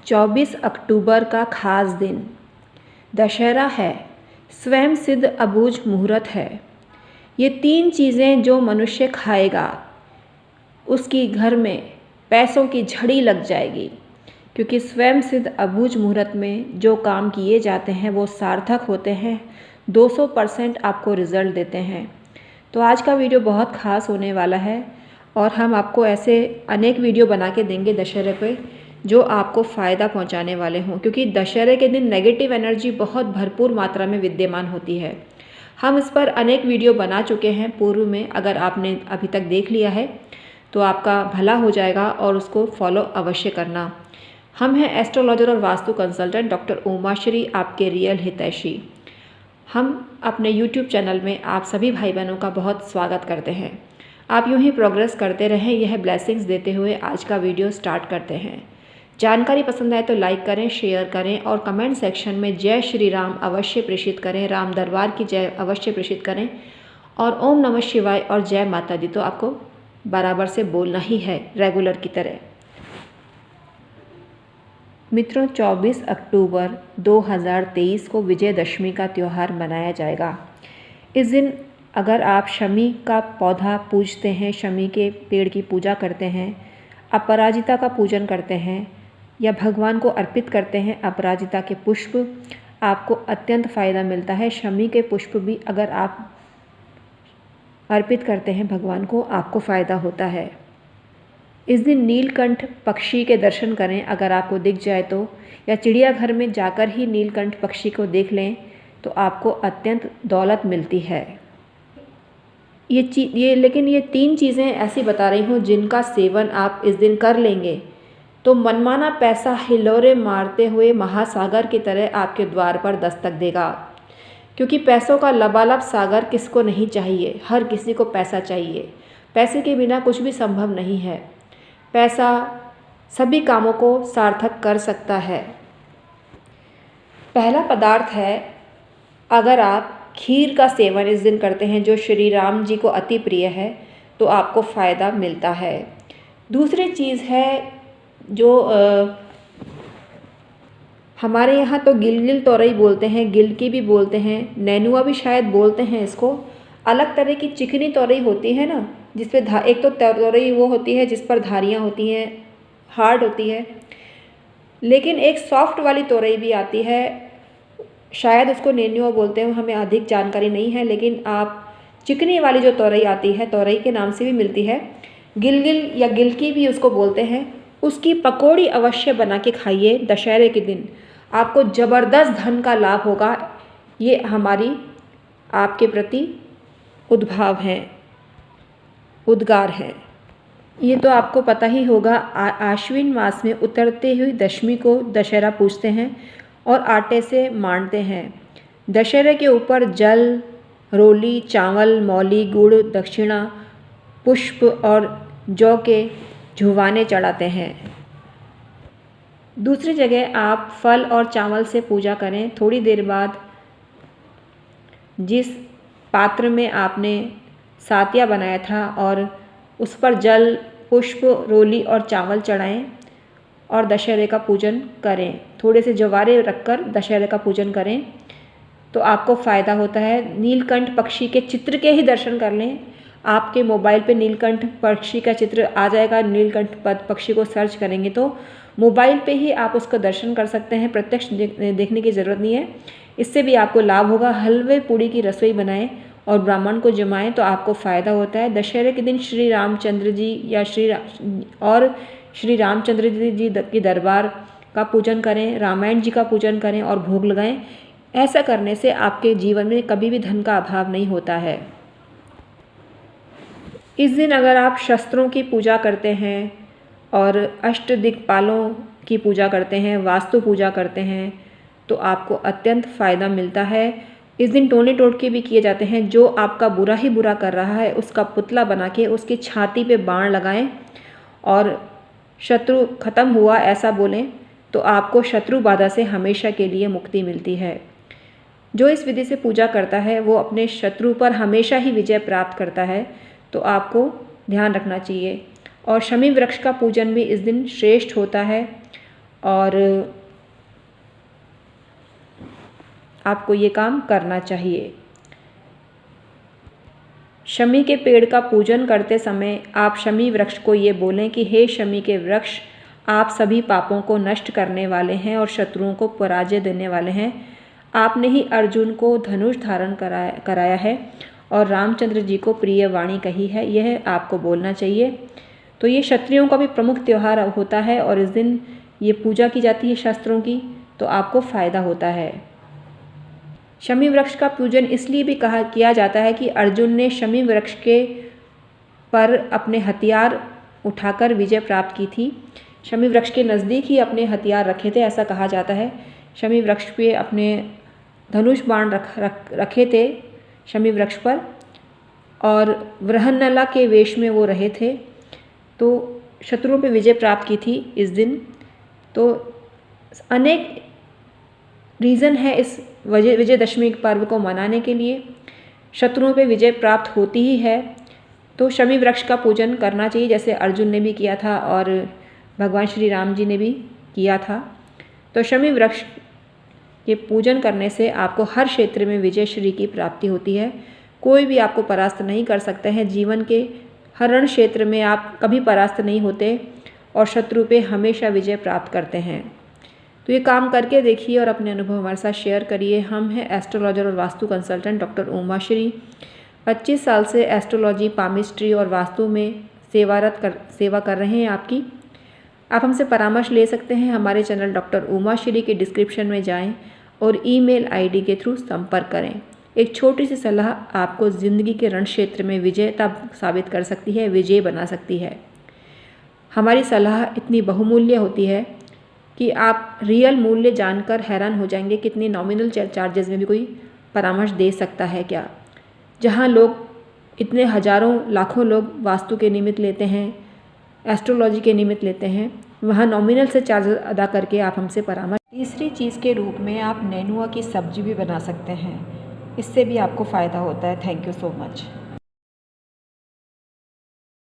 24 अक्टूबर का खास दिन दशहरा है, स्वयं सिद्ध अबूझ मुहूर्त है। ये 3 चीज़ें जो मनुष्य खाएगा उसकी घर में पैसों की झड़ी लग जाएगी, क्योंकि स्वयं सिद्ध अबूझ मुहूर्त में जो काम किए जाते हैं वो सार्थक होते हैं, 200% आपको रिज़ल्ट देते हैं। तो आज का वीडियो बहुत ख़ास होने वाला है और हम आपको ऐसे अनेक वीडियो बना के देंगे दशहरे पे जो आपको फ़ायदा पहुंचाने वाले हों, क्योंकि दशहरे के दिन नेगेटिव एनर्जी बहुत भरपूर मात्रा में विद्यमान होती है। हम इस पर अनेक वीडियो बना चुके हैं पूर्व में, अगर आपने अभी तक देख लिया है तो आपका भला हो जाएगा और उसको फॉलो अवश्य करना। हम हैं एस्ट्रोलॉजर और वास्तु कंसल्टेंट डॉक्टर उमाश्री, आपके रियल हितैषी। हम अपने YouTube चैनल में आप सभी भाई बहनों का बहुत स्वागत करते हैं। आप यूं ही प्रोग्रेस करते रहें, यह ब्लेसिंग्स देते हुए आज का वीडियो स्टार्ट करते हैं। जानकारी पसंद आए तो लाइक करें, शेयर करें और कमेंट सेक्शन में जय श्री राम अवश्य प्रेषित करें, राम दरबार की जय अवश्य प्रेषित करें और ओम नमः शिवाय और जय माता दी तो आपको बराबर से बोलना ही है रेगुलर की तरह। मित्रों, 24 अक्टूबर 2023 को विजयदशमी का त्यौहार मनाया जाएगा। इस दिन अगर आप शमी का पौधा पूजते हैं, शमी के पेड़ की पूजा करते हैं, अपराजिता का पूजन करते हैं या भगवान को अर्पित करते हैं अपराजिता के पुष्प, आपको अत्यंत फ़ायदा मिलता है। शमी के पुष्प भी अगर आप अर्पित करते हैं भगवान को, आपको फ़ायदा होता है। इस दिन नीलकंठ पक्षी के दर्शन करें अगर आपको दिख जाए तो, या चिड़ियाघर में जाकर ही नीलकंठ पक्षी को देख लें तो आपको अत्यंत दौलत मिलती है। लेकिन ये 3 चीज़ें ऐसी बता रही हूँ जिनका सेवन आप इस दिन कर लेंगे तो मनमाना पैसा हिलोरे मारते हुए महासागर की तरह आपके द्वार पर दस्तक देगा। क्योंकि पैसों का लबालब सागर किसको नहीं चाहिए, हर किसी को पैसा चाहिए। पैसे के बिना कुछ भी संभव नहीं है। पैसा सभी कामों को सार्थक कर सकता है। पहला पदार्थ है, अगर आप खीर का सेवन इस दिन करते हैं जो श्री राम जी को अति प्रिय है तो आपको फ़ायदा मिलता है। दूसरी चीज़ है जो हमारे यहाँ तो गिलगिल तोरई बोलते हैं, गिलकी भी बोलते हैं, नैनुआ भी शायद बोलते हैं इसको। अलग तरह की चिकनी तोरई होती है ना, जिसपे एक तो तोरई वो होती है जिस पर धारियाँ होती हैं, हार्ड होती है, लेकिन एक सॉफ्ट वाली तोरई भी आती है, शायद उसको नेनुआ बोलते हैं, हमें अधिक जानकारी नहीं है। लेकिन आप चिकनी वाली जो तोरई आती है, तोरई के नाम से भी मिलती है, गिलगिल या गिलकी भी उसको बोलते हैं, उसकी पकौड़ी अवश्य बना के खाइए दशहरे के दिन, आपको ज़बरदस्त धन का लाभ होगा। ये हमारी आपके प्रति उद्भाव है, उद्गार है। ये तो आपको पता ही होगा, आश्विन मास में उतरते हुई दशमी को दशहरा पूजते हैं और आटे से मांडते हैं। दशहरे के ऊपर जल, रोली, चावल, मौली, गुड़, दक्षिणा, पुष्प और जौ के झुवाने चढ़ाते हैं। दूसरी जगह आप फल और चावल से पूजा करें। थोड़ी देर बाद जिस पात्र में आपने सातिया बनाया था और उस पर जल, पुष्प, रोली और चावल चढ़ाएं और दशहरे का पूजन करें। थोड़े से जवारे रखकर दशहरे का पूजन करें तो आपको फ़ायदा होता है। नीलकंठ पक्षी के चित्र के ही दर्शन कर लें। आपके मोबाइल पे नीलकंठ पक्षी का चित्र आ जाएगा। नीलकंठ पक्षी को सर्च करेंगे तो मोबाइल पे ही आप उसका दर्शन कर सकते हैं, प्रत्यक्ष देखने की ज़रूरत नहीं है। इससे भी आपको लाभ होगा। हलवे पूड़ी की रसोई बनाएं और ब्राह्मण को जमाएं तो आपको फ़ायदा होता है। दशहरे के दिन श्री रामचंद्र जी या श्री रामचंद्र जी की दरबार का पूजन करें, रामायण जी का पूजन करें और भोग लगाएं। ऐसा करने से आपके जीवन में कभी भी धन का अभाव नहीं होता है। इस दिन अगर आप शस्त्रों की पूजा करते हैं और अष्टदिक्पालों की पूजा करते हैं, वास्तु पूजा करते हैं तो आपको अत्यंत फ़ायदा मिलता है। इस दिन टोने टोटके भी किए जाते हैं। जो आपका बुरा ही बुरा कर रहा है उसका पुतला बना के उसकी छाती पे बाण लगाएं और शत्रु खत्म हुआ ऐसा बोलें तो आपको शत्रु बाधा से हमेशा के लिए मुक्ति मिलती है। जो इस विधि से पूजा करता है वो अपने शत्रु पर हमेशा ही विजय प्राप्त करता है, तो आपको ध्यान रखना चाहिए। और शमी वृक्ष का पूजन भी इस दिन श्रेष्ठ होता है और आपको ये काम करना चाहिए। शमी के पेड़ का पूजन करते समय आप शमी वृक्ष को ये बोलें कि हे शमी के वृक्ष, आप सभी पापों को नष्ट करने वाले हैं और शत्रुओं को पराजय देने वाले हैं। आपने ही अर्जुन को धनुष धारण कराया है और रामचंद्र जी को प्रिय वाणी कही है, यह आपको बोलना चाहिए। तो ये क्षत्रियों का भी प्रमुख त्यौहार होता है और इस दिन ये पूजा की जाती है शस्त्रों की, तो आपको फ़ायदा होता है। शमी वृक्ष का पूजन इसलिए भी किया जाता है कि अर्जुन ने शमी वृक्ष के पर अपने हथियार उठाकर विजय प्राप्त की थी। शमी वृक्ष के नज़दीक ही अपने हथियार रखे थे, ऐसा कहा जाता है। शमी वृक्ष पे अपने धनुष बाण रखे थे शमी वृक्ष पर, और वृहन्नला के वेश में वो रहे थे, तो शत्रुओं पे विजय प्राप्त की थी इस दिन। तो अनेक रीज़न है इस विजयदशमी पर्व को मनाने के लिए। शत्रुओं पे विजय प्राप्त होती ही है, तो शमी वृक्ष का पूजन करना चाहिए, जैसे अर्जुन ने भी किया था और भगवान श्री राम जी ने भी किया था। तो शमी वृक्ष के पूजन करने से आपको हर क्षेत्र में विजय श्री की प्राप्ति होती है। कोई भी आपको परास्त नहीं कर सकते हैं। जीवन के हर रण क्षेत्र में आप कभी परास्त नहीं होते और शत्रु पे हमेशा विजय प्राप्त करते हैं। तो ये काम करके देखिए और अपने अनुभव हमारे साथ शेयर करिए। हम हैं एस्ट्रोलॉजर और वास्तु कंसल्टेंट डॉक्टर उमाश्री। 25 साल से एस्ट्रोलॉजी, पामिस्ट्री और वास्तु में सेवा कर रहे हैं आपकी। आप हमसे परामर्श ले सकते हैं। हमारे चैनल डॉक्टर उमाश्री के डिस्क्रिप्शन में जाएं और ईमेल आईडी के थ्रू संपर्क करें। एक छोटी सी सलाह आपको ज़िंदगी के रण क्षेत्र में विजेता साबित कर सकती है, विजय बना सकती है। हमारी सलाह इतनी बहुमूल्य होती है कि आप रियल मूल्य जानकर हैरान हो जाएंगे कि इतनी नॉमिनल चार्जेस में भी कोई परामर्श दे सकता है क्या। जहां लोग इतने हजारों लाखों लोग वास्तु के निमित्त लेते हैं, एस्ट्रोलॉजी के निमित्त लेते हैं, वहाँ नॉमिनल से चार्जेस अदा करके आप हमसे परामर्श। तीसरी चीज़ के रूप में आप नेनुआ की सब्जी भी बना सकते हैं, इससे भी आपको फ़ायदा होता है। Thank you so much.